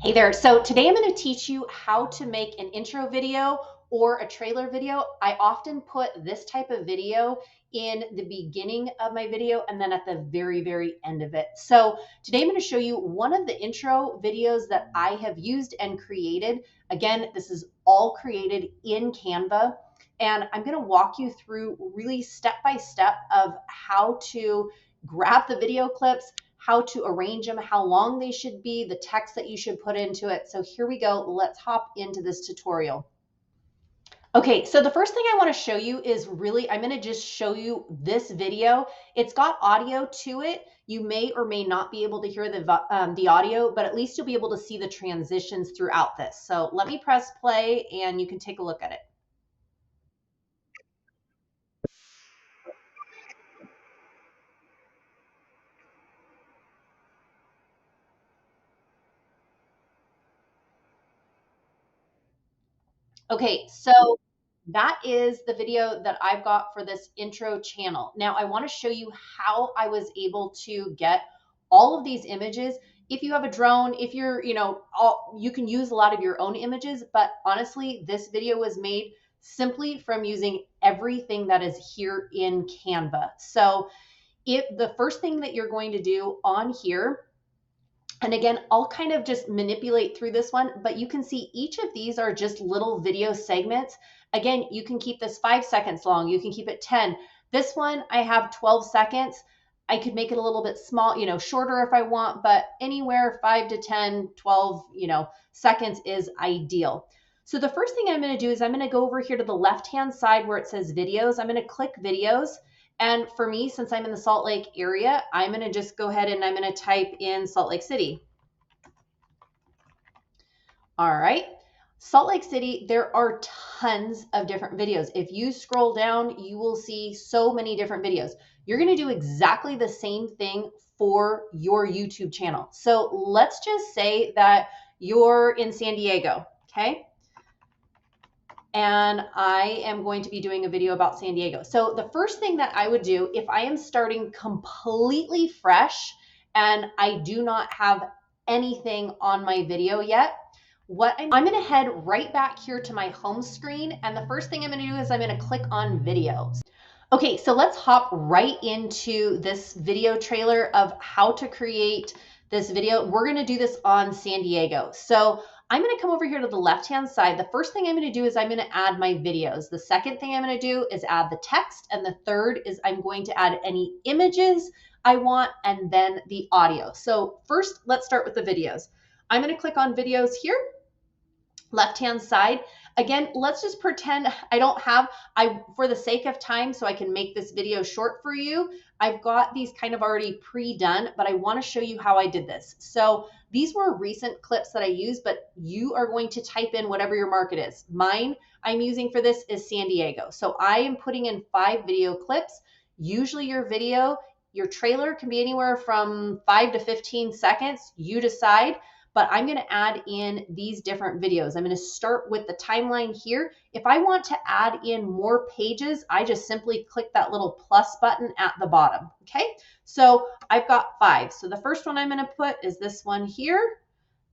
Hey there. So today I'm going to teach you how to make an intro video or a trailer video. I often put this type of video in the beginning of my video and then at the very end of it. So today I'm going to show you one of the intro videos that I have used and created. Again, this is all created in Canva, and I'm going to walk you through really step by step of how to grab the video clips, how to arrange them, how long they should be, the text that you should put into it. So here we go. Let's hop into this tutorial. Okay, so the first thing I want to show you is I'm going to just show you this video. It's got audio to it. You may or may not be able to hear the audio, but at least you'll be able to see the transitions throughout this. So let me press play and you can take a look at it. Okay, so that is the video that I've got for this intro channel. Now I want to show you how I was able to get all of these images. If you have a drone, if you're, you can use a lot of your own images, but honestly, this video was made simply from using everything that is here in Canva. So the first thing that you're going to do on here, and again, I'll kind of just manipulate through this one, but you can see each of these are just little video segments. Again, you can keep this 5 seconds long. You can keep it 10. This one, I have 12 seconds. I could make it a little bit small, shorter if I want, but anywhere 5 to 10, 12, seconds is ideal. So the first thing I'm going to do is I'm going to go over here to the left-hand side where it says videos. I'm going to click videos. And for me, since I'm in the Salt Lake area, I'm going to just go ahead and I'm going to type in Salt Lake City. All right. Salt Lake City, there are tons of different videos. If you scroll down, you will see so many different videos. You're going to do exactly the same thing for your YouTube channel. So let's just say that you're in San Diego, okay? And I am going to be doing a video about San Diego. So the first thing that I would do if I am starting completely fresh and I do not have anything on my video yet, I'm going to head right back here to my home screen. And the first thing I'm going to do is I'm going to click on videos. Okay, so let's hop right into this video trailer of how to create this video. We're going to do this on San Diego. So I'm going to come over here to the left-hand side. The first thing I'm going to do is I'm going to add my videos. The second thing I'm going to do is add the text. And the third is I'm going to add any images I want and then the audio. So first, let's start with the videos. I'm going to click on videos here, left-hand side. Again, let's just pretend for the sake of time, so I can make this video short for you, I've got these kind of already pre-done, but I want to show you how I did this. So these were recent clips that I used, but you are going to type in whatever your market is. Mine I'm using for this is San Diego. So I am putting in 5 video clips. Usually your trailer can be anywhere from 5 to 15 seconds. You decide. But I'm going to add in these different videos. I'm going to start with the timeline here. If I want to add in more pages, I just simply click that little plus button at the bottom. Okay, so I've got 5. So the first one I'm going to put is this one here.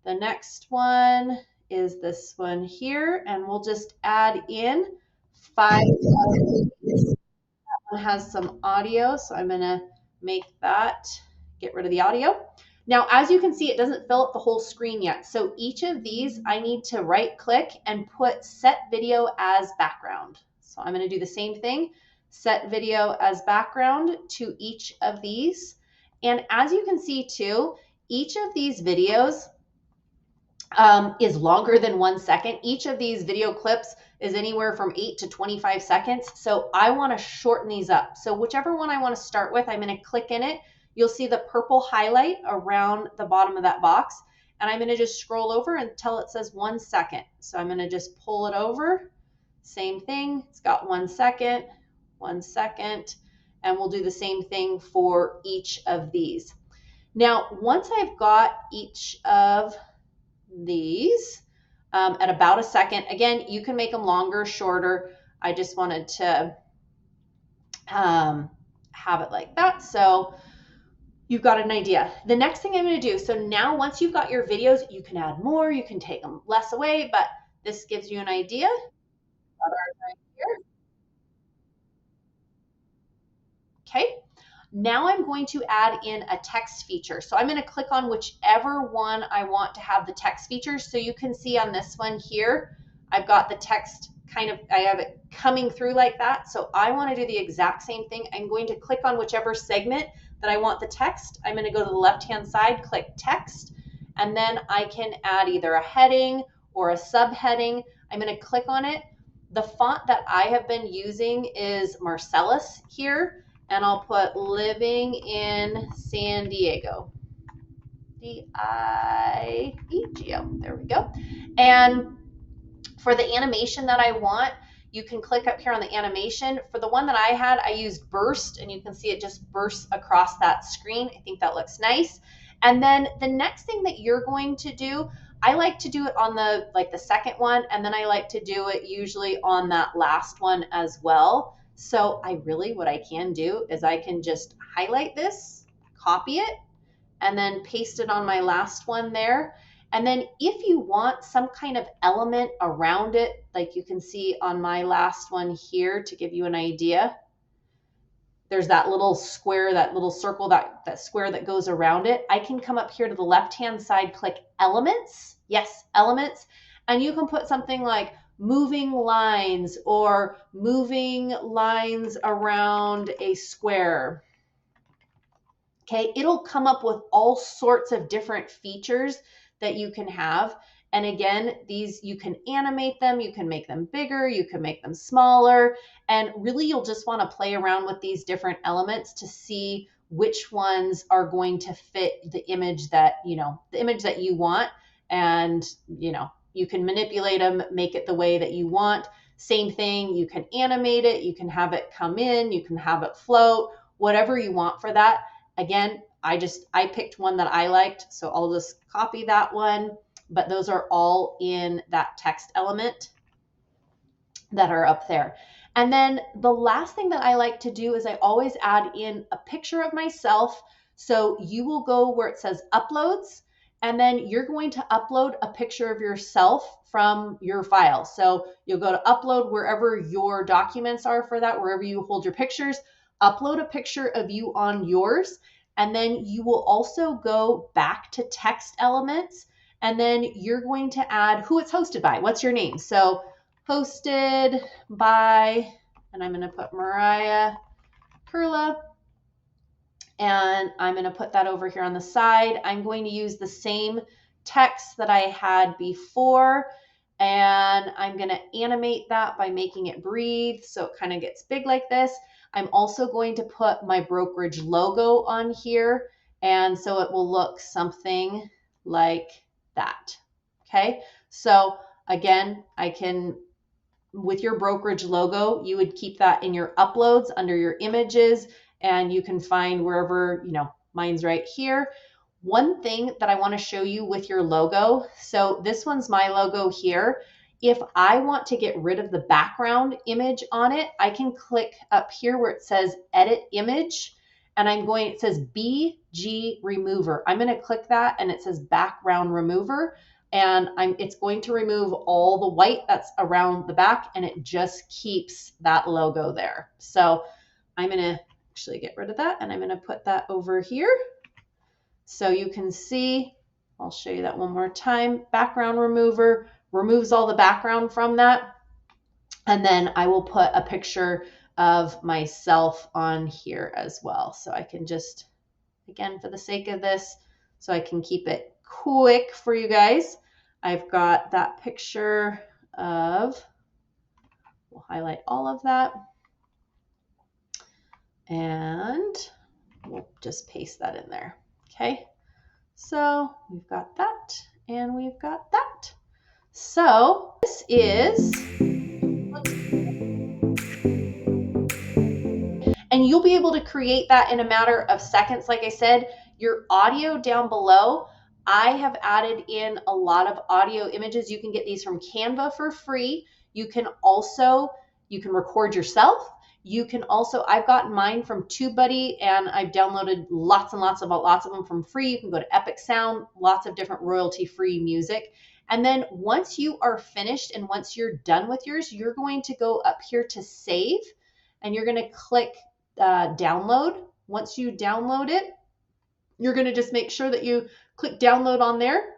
The next one is this one here, and we'll just add in 5. That one has some audio, so I'm going to get rid of the audio. Now, as you can see, it doesn't fill up the whole screen yet. So each of these, I need to right click and put set video as background. So I'm going to do the same thing, set video as background to each of these. And as you can see too, each of these videos is longer than 1 second. Each of these video clips is anywhere from 8 to 25 seconds. So I want to shorten these up. So whichever one I want to start with, I'm going to click in it. You'll see the purple highlight around the bottom of that box. And I'm going to just scroll over until it says 1 second. So I'm going to just pull it over. Same thing. It's got 1 second, 1 second. And we'll do the same thing for each of these. Now, once I've got each of these at about 1 second, again, you can make them longer, shorter. I just wanted to have it like that. So you've got an idea. The next thing I'm going to do, so now once you've got your videos, you can add more, you can take them less away, but this gives you an idea. Okay. Now I'm going to add in a text feature. So I'm going to click on whichever one I want to have the text features. So you can see on this one here, I've got the text I have it coming through like that. So I want to do the exact same thing. I'm going to click on whichever segment that I want the text. I'm going to go to the left-hand side, click text, and then I can add either a heading or a subheading. I'm going to click on it. The font that I have been using is Marcellus here, and I'll put living in San Diego. D-I-E-G-O. There we go. And for the animation that I want, you can click up here on the animation. For the one that I had, I used burst, and you can see it just bursts across that screen. I think that looks nice. And then the next thing that you're going to do, I like to do it on the second one, and then I like to do it usually on that last one as well. So what I can do is I can just highlight this, copy it, and then paste it on my last one there. And then if you want some kind of element around it, like you can see on my last one here to give you an idea, there's that little square, that little circle, that square that goes around it. I can come up here to the left-hand side, click elements. Yes, elements. And you can put something like moving lines or moving lines around a square. Okay, it'll come up with all sorts of different features that you can have. And again, these, you can animate them, you can make them bigger, you can make them smaller, and really you'll just want to play around with these different elements to see which ones are going to fit the image that you want. And you can manipulate them, make it the way that you want. Same thing, you can animate it, you can have it come in, you can have it float, whatever you want for that. Again, I picked one that I liked, so I'll just copy that one, but those are all in that text element that are up there. And then the last thing that I like to do is I always add in a picture of myself. So you will go where it says uploads, and then you're going to upload a picture of yourself from your file. So you'll go to upload wherever your documents are for that, wherever you hold your pictures, upload a picture of you on yours, and then you will also go back to text elements, and then you're going to add who it's hosted by. What's your name? So hosted by, and I'm going to put Mariah Kurla, and I'm going to put that over here on the side. I'm going to use the same text that I had before, and I'm going to animate that by making it breathe so it kind of gets big like this. I'm also going to put my brokerage logo on here, and so it will look something like that. Okay, so again, I can, with your brokerage logo, you would keep that in your uploads under your images, and you can find wherever, mine's right here. One thing that I want to show you with your logo, so this one's my logo here. If I want to get rid of the background image on it, I can click up here where it says edit image, and it says BG remover. I'm going to click that, and it says background remover, and it's going to remove all the white that's around the back, and it just keeps that logo there. So I'm going to actually get rid of that, and I'm going to put that over here. So you can see, I'll show you that one more time. Background remover removes all the background from that. And then I will put a picture of myself on here as well. So I can just, again, for the sake of this, so I can keep it quick for you guys, I've got that picture of, we'll highlight all of that, and we'll just paste that in there. Okay, so we've got that, and we've got that. So this is, and you'll be able to create that in a matter of seconds. Like I said, your audio down below, I have added in a lot of audio images. You can get these from Canva for free. You can record yourself. You can also, I've gotten mine from TubeBuddy, and I've downloaded lots and lots of them from free. You can go to Epic Sound, lots of different royalty-free music. And then once you are finished and once you're done with yours, you're going to go up here to save, and you're going to click download. Once you download it, you're going to just make sure that you click download on there,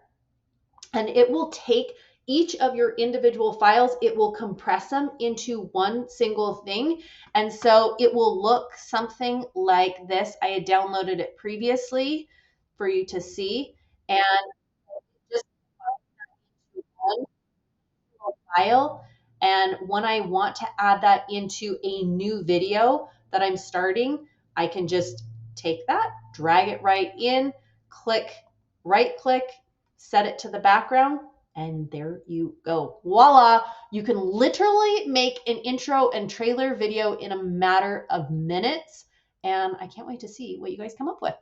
and it will take each of your individual files, it will compress them into one single thing. And so it will look something like this. I had downloaded it previously for you to see, and just one file. And when I want to add that into a new video that I'm starting, I can just take that, drag it right in, right click, set it to the background, and there you go. Voila! You can literally make an intro and trailer video in a matter of minutes. And I can't wait to see what you guys come up with.